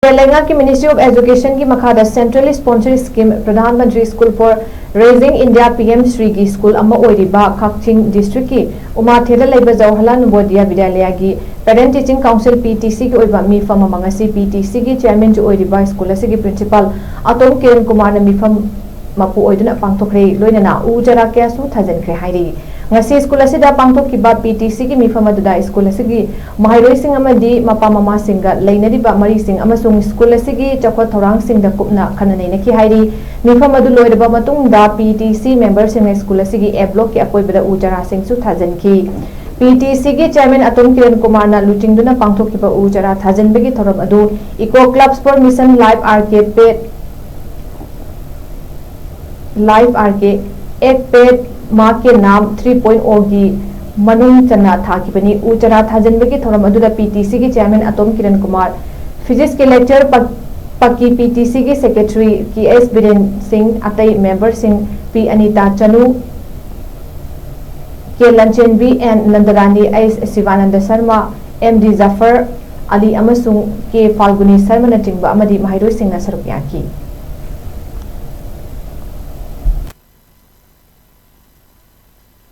State Leingak की Ministry of Education की Makhada Centrally Sponsored Scheme Pradhan School for Raising India PM Sri की School अमा ओइरिबा Kakching District की उमाथेला लेबा जवाहरलाल नवोदय विद्यालय की Parent Teaching Council PTC की ओइबा मीफम मंगसी PTC की Chairman जो ओइरिबा स्कूल असे की Principal अतोम किरण कुमार ने मीफम मपु ओइदुना पांगथोखरे लोइनना उजरा केसु थाजनखरे हाइरि ngasi school asida pangthokkiba PTC ki mifam aduda school asigi mahairoi sing amadi mapa mama singa leinariba mari sing amasung school asigi chakwa thorang sing da kupna khananei na ki hairi mifam adu loiraba matung da PTC members sing school asigi a block ki akoi bada ujara sing su thajanki PTC ki chairman atom kiran kumar na luchingduna pangthokkiba ujara thajanbegi thoram adu eco clubs for mission live arcade एक paid माँ के नाम 3.0 की मनुंग चन्ना था कि बनी उचरा थाजनबे की थोरम अदुदा PTC की चेयरमैन अतोम किरण कुमार फिजिक्स के लेक्चर पक्की PTC की secretary K S Biren Singh अतई member Singh P Anita Chanu K Lanchenbi N Nandarani S Shivananda Sharma MD Zafar Ali अमसुंग के फाल्गुनी शर्मा नचिंबा अमदी माहिरोई सिंह सरुक याकी